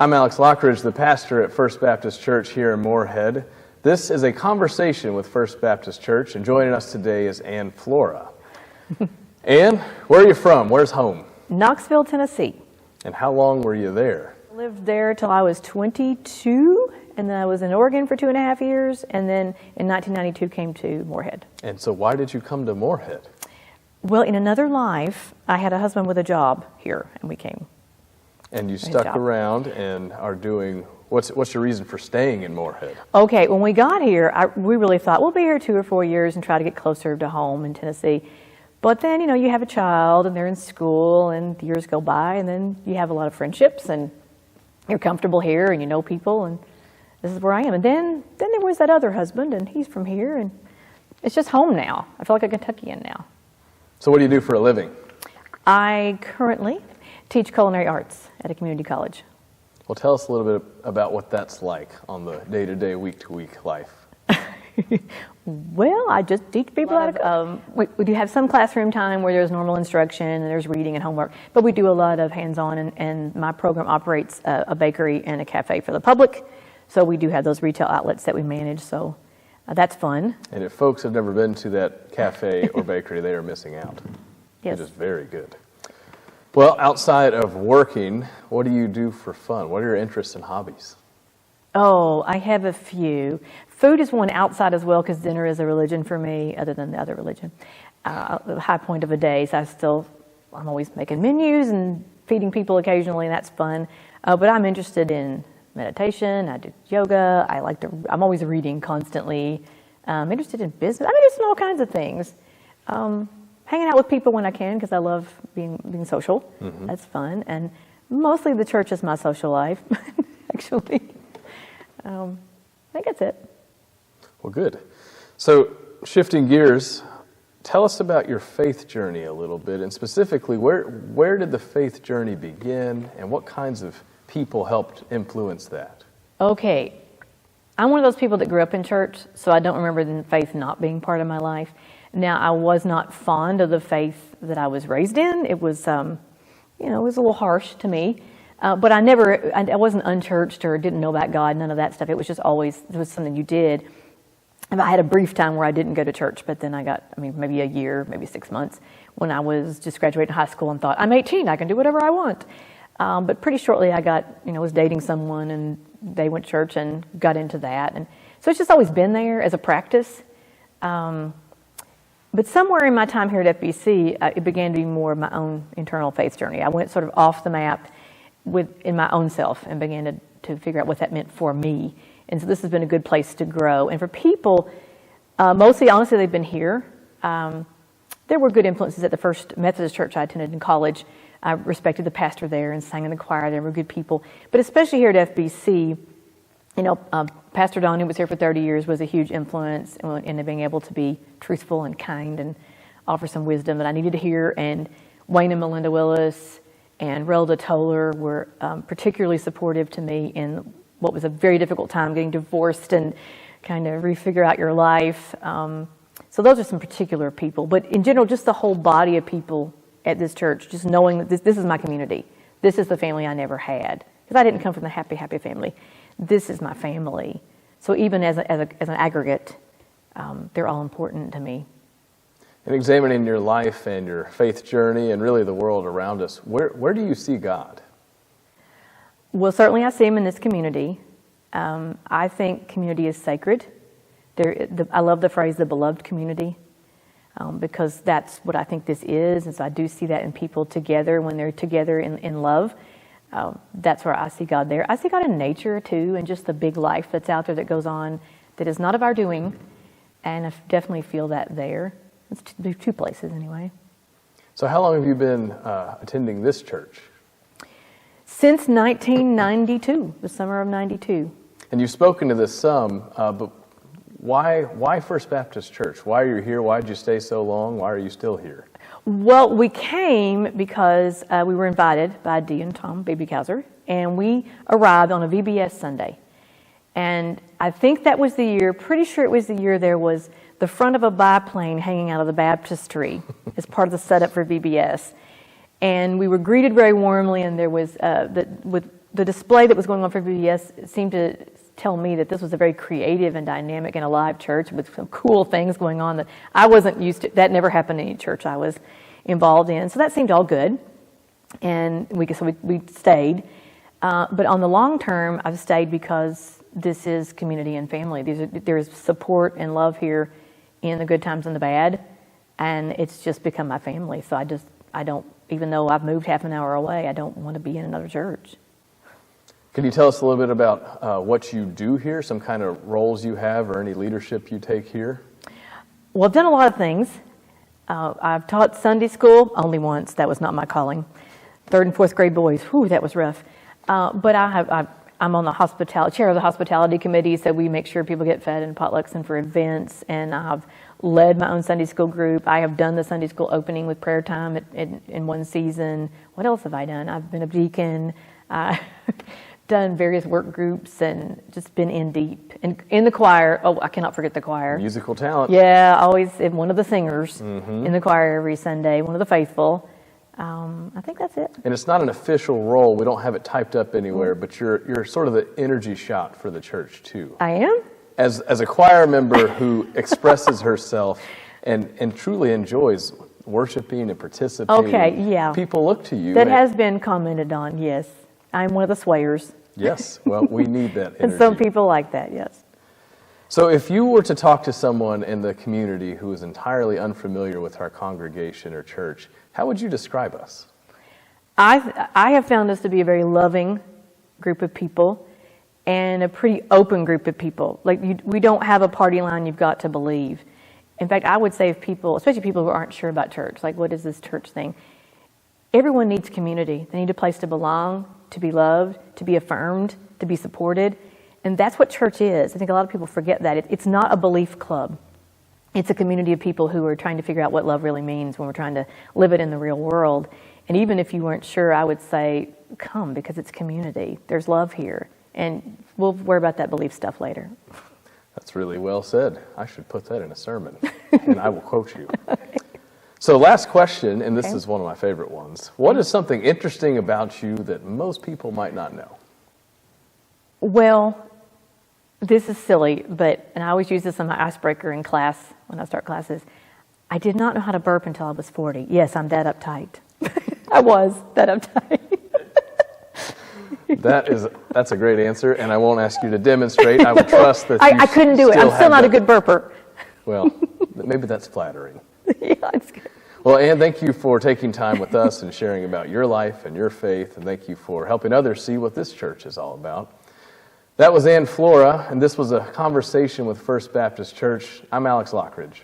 I'm Alex Lockridge, the pastor at First Baptist Church here in Moorhead. This is a conversation with First Baptist Church, and joining us today is Flora. Ann, where are you from? Where's home? Knoxville, Tennessee. And how long were you there? I lived there till I was 22, and then I was in Oregon for 2.5 years, and then in 1992 came to Moorhead. And so why did you come to Moorhead? Well, in another life, I had a husband with a job here, and we came. And you stuck around and are doing, what's your reason for staying in Moorhead? Okay, when we got here, we really thought we'll be here 2 or 4 years and try to get closer to home in Tennessee. But then, you have a child and they're in school and years go by, and then you have a lot of friendships and you're comfortable here and you know people, and this is where I am. And then there was that other husband, and he's from here, and it's just home now. I feel like a Kentuckian now. So what do you do for a living? I currently teach culinary arts at a community college. Well, tell us a little bit about what that's like on the day-to-day, week-to-week life. Well, I just teach people how to. We do have some classroom time where there's normal instruction and there's reading and homework, but we do a lot of hands-on, and my program operates a bakery and a cafe for the public, so we do have those retail outlets that we manage, so that's fun. And if folks have never been to that cafe or bakery, they are missing out. Yes. It is very good. Well, outside of working, what do you do for fun? What are your interests and hobbies? Oh, I have a few. Food is one outside as well, because dinner is a religion for me, other than the other religion. The high point of a day, so I'm always making menus and feeding people occasionally, and that's fun. But I'm interested in meditation. I do yoga. I'm always reading constantly. I'm interested in business. I'm interested in all kinds of things. Hanging out with people when I can, because I love being social. Mm-hmm. That's fun. And mostly the church is my social life, actually. I think that's it. Well, good. So, shifting gears, tell us about your faith journey a little bit, and specifically, where did the faith journey begin, and what kinds of people helped influence that? Okay. I'm one of those people that grew up in church, so I don't remember the faith not being part of my life. Now, I was not fond of the faith that I was raised in. It was, it was a little harsh to me. But I wasn't unchurched or didn't know about God, none of that stuff. It was just always, it was something you did. And I had a brief time where I didn't go to church, but then I got, maybe a year, maybe 6 months, when I was just graduating high school and thought, I'm 18, I can do whatever I want. But pretty shortly I got, was dating someone, and they went to church and got into that. And so it's just always been there as a practice. But somewhere in my time here at FBC, it began to be more of my own internal faith journey. I went sort of off the map in my own self and began to figure out what that meant for me. And so this has been a good place to grow. And for people, mostly, honestly, they've been here. There were good influences at the First Methodist Church I attended in college. I respected the pastor there and sang in the choir. There were good people. But especially here at FBC, Pastor Don, who was here for 30 years, was a huge influence in being able to be truthful and kind and offer some wisdom that I needed to hear. And Wayne and Melinda Willis and Relda Toller were particularly supportive to me in what was a very difficult time, getting divorced and kind of refigure out your life. So those are some particular people. But in general, just the whole body of people at this church, just knowing that this is my community. This is the family I never had. Because I didn't come from the happy family. This is my family. So even as an aggregate, they're all important to me. In examining your life and your faith journey and really the world around us, where do you see God? Well, certainly I see him in this community. I think community is sacred. I love the phrase, the beloved community, because that's what I think this is. And so I do see that in people together, when they're together in love. That's where I see God there. I see God in nature, too, and just the big life that's out there that goes on that is not of our doing. And I definitely feel that there. It's two places, anyway. So how long have you been attending this church? Since 1992, the summer of 92. And you've spoken to this some, but why First Baptist Church? Why are you here? Why did you stay so long? Why are you still here? Well, we came because we were invited by Dee and Tom Babykauser, and we arrived on a VBS Sunday. And I think that was the year, pretty sure it was the year there was the front of a biplane hanging out of the baptistry as part of the setup for VBS. And we were greeted very warmly, and there was with the display that was going on for VBS seemed to tell me that this was a very creative and dynamic and alive church with some cool things going on that I wasn't used to. That never happened in any church I was involved in. So that seemed all good. And we stayed. But on the long term, I've stayed because this is community and family. There's support and love here in the good times and the bad. And it's just become my family. So I don't, even though I've moved half an hour away, I don't want to be in another church. Can you tell us a little bit about what you do here, some kind of roles you have or any leadership you take here? Well, I've done a lot of things. I've taught Sunday school only once. That was not my calling. 3rd and 4th grade boys, whew, that was rough. But I'm on the chair of the hospitality committee, so we make sure people get fed in potlucks and for events. And I've led my own Sunday school group. I have done the Sunday school opening with prayer time in one season. What else have I done? I've been a deacon. I've done various work groups and just been in deep. And in the choir, I cannot forget the choir. Musical talent. Yeah, always one of the singers in the choir every Sunday, one of the faithful. I think that's it. And it's not an official role. We don't have it typed up anywhere, but you're sort of the energy shot for the church too. I am? As a choir member who expresses herself and truly enjoys worshiping and participating. Okay, yeah. People look to you. That has been commented on, yes. I'm one of the swayers. Yes, well, we need that energy. And some people like that, yes. So if you were to talk to someone in the community who is entirely unfamiliar with our congregation or church, how would you describe us? I have found us to be a very loving group of people and a pretty open group of people. We don't have a party line you've got to believe. In fact, I would say if people, especially people who aren't sure about church, like what is this church thing? Everyone needs community. They need a place to belong, to be loved, to be affirmed, to be supported. And that's what church is. I think a lot of people forget that. It's not a belief club. It's a community of people who are trying to figure out what love really means when we're trying to live it in the real world. And even if you weren't sure, I would say, come, because it's community. There's love here. And we'll worry about that belief stuff later. That's really well said. I should put that in a sermon, and I will quote you. So last question, and this is one of my favorite ones. What is something interesting about you that most people might not know? Well, this is silly, and I always use this on my icebreaker in class when I start classes. I did not know how to burp until I was 40. Yes, I'm that uptight. I was that uptight. That's a great answer, and I won't ask you to demonstrate. I would trust that I couldn't do it. I'm still not a good burper. Well, maybe that's flattering. Yeah, it's good. Well, Ann, thank you for taking time with us and sharing about your life and your faith, and thank you for helping others see what this church is all about. That was Ann Flora, and this was a conversation with First Baptist Church. I'm Alex Lockridge.